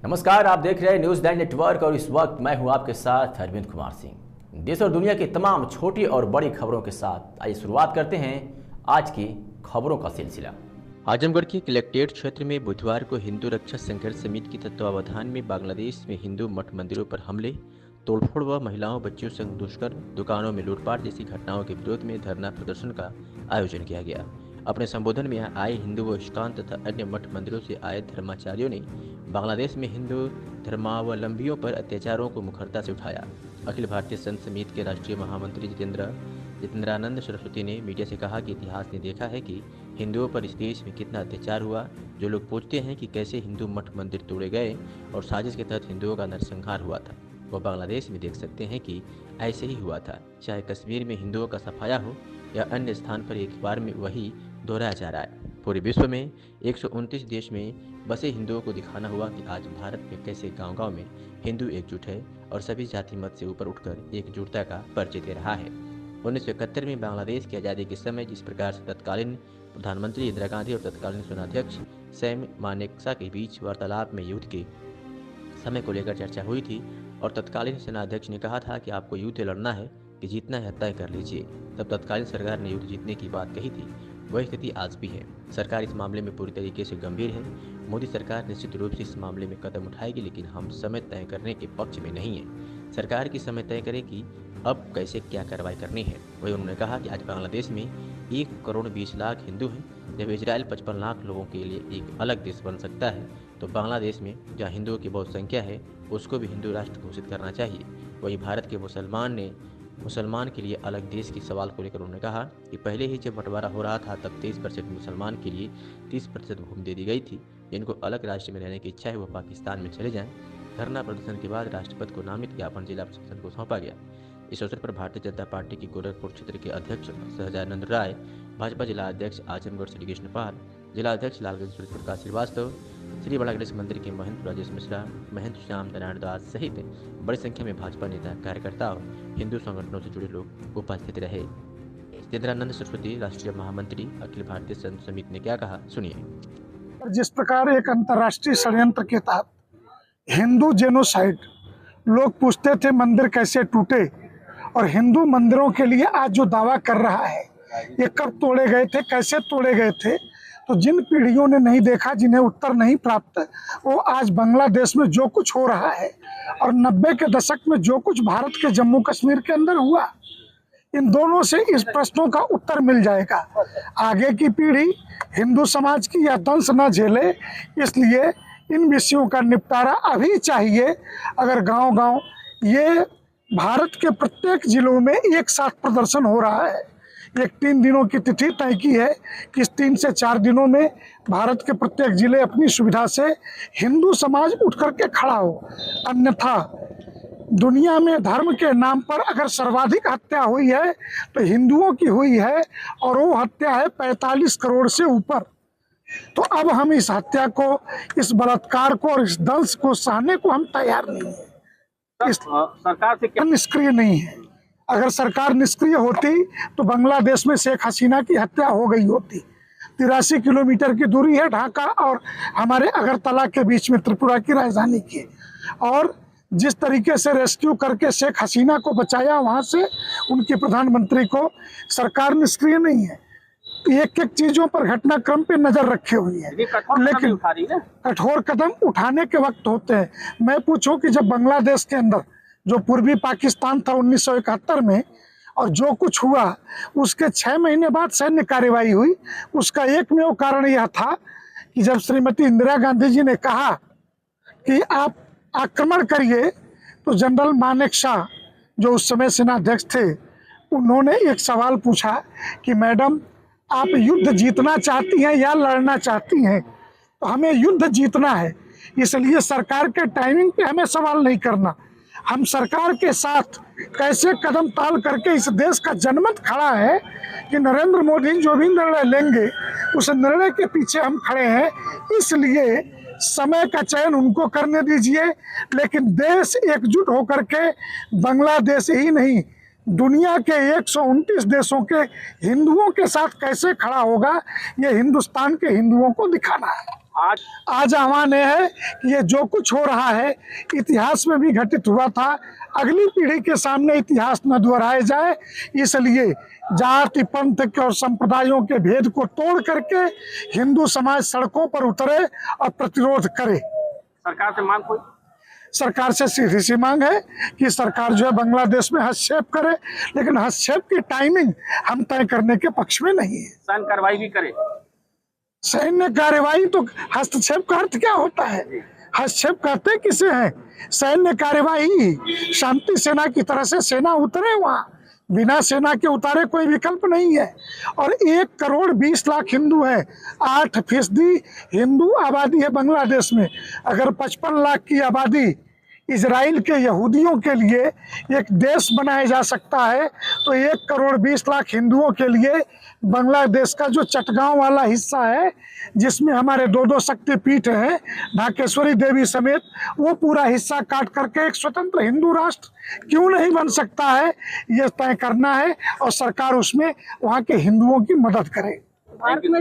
नमस्कार, आप देख रहे हैं न्यूज़ 9 नेटवर्क और इस वक्त मैं हूं आपके साथ अरविंद कुमार सिंह। देश और दुनिया की तमाम छोटी और बड़ी खबरों के साथ आइए शुरुआत करते हैं आज की खबरों का सिलसिला। आजमगढ़ के कलेक्ट्रेट क्षेत्र में बुधवार को हिंदू रक्षा संघर्ष समिति के तत्वावधान में बांग्लादेश में हिंदू मठ मंदिरों पर हमले, तोड़फोड़ व महिलाओं बच्चियों संग दुष्कर्म, दुकानों में लूटपाट जैसी घटनाओं के विरोध में धरना प्रदर्शन का आयोजन किया गया। अपने संबोधन में आए हिंदू व इस्कॉन तथा अन्य मठ मंदिरों से आए धर्माचार्यों ने बांग्लादेश में हिंदू धर्मावलंबियों पर अत्याचारों को मुखरता से उठाया। अखिल भारतीय संत समिति के राष्ट्रीय महामंत्री जितेंद्रानंद सरस्वती ने मीडिया से कहा कि इतिहास ने देखा है कि हिंदुओं पर इस देश में कितना अत्याचार हुआ। जो लोग पूछते हैं कि कैसे हिंदू मठ मंदिर तोड़े गए और साजिश के तहत हिंदुओं का नरसंहार हुआ था, वो बांग्लादेश में देख सकते हैं कि ऐसे ही हुआ था। चाहे कश्मीर में हिंदुओं का सफाया हो या अन्य स्थान पर एक बार में वही दोहराया जा रहा है। पूरे विश्व में 129 देश में बसे हिंदुओं को दिखाना हुआ कि आज भारत में कैसे गांव-गांव में हिंदू एकजुट है और सभी जाति मत से ऊपर उठकर एकजुटता का परिचय दे रहा है। 1971 में बांग्लादेश की आज़ादी के समय जिस प्रकार से तत्कालीन प्रधानमंत्री इंदिरा गांधी और तत्कालीन सेनाध्यक्ष सैम मानेकशॉ के बीच वार्तालाप में युद्ध के समय को लेकर चर्चा हुई थी और तत्कालीन सेनाध्यक्ष ने कहा था कि आपको युद्ध लड़ना है कि जीतना है तय कर लीजिए। तब तत्कालीन सरकार ने युद्ध जीतने की बात कही थी। वही स्थिति आज भी है। सरकार इस मामले में पूरी तरीके से गंभीर है। मोदी सरकार निश्चित रूप से इस मामले में कदम उठाएगी, लेकिन हम समय तय करने के पक्ष में नहीं है। सरकार की समय तय करे कि अब कैसे क्या कार्रवाई करनी है। वही उन्होंने कहा कि आज बांग्लादेश में 1 करोड़ 20 लाख हिंदू हैं। जब इजराइल 55 लाख लोगों के लिए एक अलग देश बन सकता है, तो बांग्लादेश में जहाँ हिंदुओं की बहुत संख्या है उसको भी हिंदू राष्ट्र घोषित करना चाहिए। वही भारत के मुसलमान के लिए अलग देश के सवाल को लेकर उन्होंने कहा कि पहले ही जब बंटवारा हो रहा था तब 23% मुसलमान के लिए 30% भूमि दे दी गई थी। जिनको अलग राज्य में रहने की इच्छा है वो पाकिस्तान में चले जाएं। धरना प्रदर्शन के बाद राष्ट्रपति को नामित ज्ञापन जिला प्रशासन को सौंपा गया। इस अवसर पर भारतीय जनता पार्टी की गोरखपुर क्षेत्र के अध्यक्ष सहजानंद राय, भाजपा जिला अध्यक्ष आजमगढ़ श्री कृष्ण पाल, जिला अध्यक्ष लालगंज सूर्य प्रकाश श्रीवास्तव, श्री बड़ा गणेश मंदिर के महंत राजेश मिश्रा, महंत श्याम नारायण दास सहित बड़ी संख्या में भाजपा नेता, कार्यकर्ता और हिंदू संगठनों से जुड़े लोग उपस्थित रहे। जितेंद्रानंद सरस्वती, राष्ट्रीय महामंत्री, अखिल भारतीय संत समिति ने क्या कहा, सुनिए। जिस प्रकार एक अंतर्राष्ट्रीय षड्यंत्र के तहत हिंदू जेनोसाइड, लोग पूछते थे मंदिर कैसे टूटे, और हिंदू मंदिरों के लिए आज जो दावा कर रहा है ये कब तोड़े गए थे, कैसे तोड़े गए थे, तो जिन पीढ़ियों ने नहीं देखा, जिन्हें उत्तर नहीं प्राप्त, वो आज बांग्लादेश में जो कुछ हो रहा है और 90 के दशक में जो कुछ भारत के जम्मू कश्मीर के अंदर हुआ, इन दोनों से इस प्रश्नों का उत्तर मिल जाएगा। आगे की पीढ़ी हिंदू समाज की यह दंश न झेले, इसलिए इन विषयों का निपटारा अभी चाहिए। अगर गांव-गांव ये भारत के प्रत्येक जिलों में एक साथ प्रदर्शन हो रहा है, एक 3 दिनों की तिथि तय की है कि इस 3 से 4 दिनों में भारत के प्रत्येक जिले अपनी सुविधा से हिंदू समाज उठ करके खड़ा हो। अन्यथा दुनिया में धर्म के नाम पर अगर सर्वाधिक हत्या हुई है तो हिंदुओं की हुई है, और वो हत्या है 45 करोड़ से ऊपर। तो अब हम इस हत्या को, इस बलात्कार को और इस दंश को सहने को हम तैयार नहीं है। सरकार से क्या निष्क्रिय नहीं है। अगर सरकार निष्क्रिय होती तो बांग्लादेश में शेख हसीना की हत्या हो गई होती। 83 किलोमीटर की दूरी है ढाका और हमारे अगरतला के बीच में, त्रिपुरा की राजधानी की, और जिस तरीके से रेस्क्यू करके शेख हसीना को बचाया वहां से उनके प्रधानमंत्री को, सरकार निष्क्रिय नहीं है। एक एक चीजों पर घटनाक्रम पे नजर रखे हुई है, लेकिन कठोर कदम उठाने के वक्त होते हैं। मैं पूछूं कि जब बांग्लादेश के अंदर जो पूर्वी पाकिस्तान था 1971 में, और जो कुछ हुआ उसके 6 महीने बाद सैन्य कार्रवाई हुई, उसका एकमेव कारण यह था कि जब श्रीमती इंदिरा गांधी जी ने कहा कि आप आक्रमण करिए, तो जनरल मानेकशॉ जो उस समय सेनाध्यक्ष थे, उन्होंने एक सवाल पूछा कि मैडम आप युद्ध जीतना चाहती हैं या लड़ना चाहती हैं? तो हमें युद्ध जीतना है, इसलिए सरकार के टाइमिंग पे हमें सवाल नहीं करना। हम सरकार के साथ कैसे कदम ताल करके इस देश का जनमत खड़ा है कि नरेंद्र मोदी जो भी निर्णय लेंगे उस निर्णय के पीछे हम खड़े हैं। इसलिए समय का चयन उनको करने दीजिए, लेकिन देश एकजुट होकर के बांग्लादेश ही नहीं, दुनिया के 129 देशों के हिंदुओं के साथ कैसे खड़ा होगा, ये हिंदुस्तान के हिंदुओं को दिखाना है। आज आह्वान यह है कि ये जो कुछ हो रहा है इतिहास में भी घटित हुआ था, अगली पीढ़ी के सामने इतिहास न दोहराया जाए, इसलिए जाति पंथ और संप्रदायों के भेद को तोड़ करके हिंदू समाज सड़कों पर उतरे और प्रतिरोध करे। सरकार से मांग कोई? सरकार से सीधी सी मांग है कि सरकार जो है बांग्लादेश में हस्तक्षेप करे, लेकिन हस्तक्षेप की टाइमिंग हम तय करने के पक्ष में नहीं है। सैन्य कार्रवाई भी करे। सैन्य कार्रवाई तो हस्तक्षेप का अर्थ क्या होता है? हस्तक्षेप कहते किसे हैं? सैन्य कार्रवाई शांति सेना की तरह से सेना उतरे वहां, बिना सेना के उतारे कोई विकल्प नहीं है। और 1 करोड़ 20 लाख हिंदू हैं, 8% हिंदू आबादी है बांग्लादेश में। अगर 55 लाख की आबादी इजराइल के यहूदियों के लिए एक देश बनाया जा सकता है, तो 1 करोड़ 20 लाख हिंदुओं के लिए बांग्लादेश का जो चटगांव वाला हिस्सा है, जिसमें हमारे 2 शक्तिपीठ हैं, ढाकेश्वरी देवी समेत, वो पूरा हिस्सा काट करके एक स्वतंत्र हिंदू राष्ट्र क्यों नहीं बन सकता है, ये तय करना है और सरकार उसमें वहाँ के हिंदुओं की मदद करे।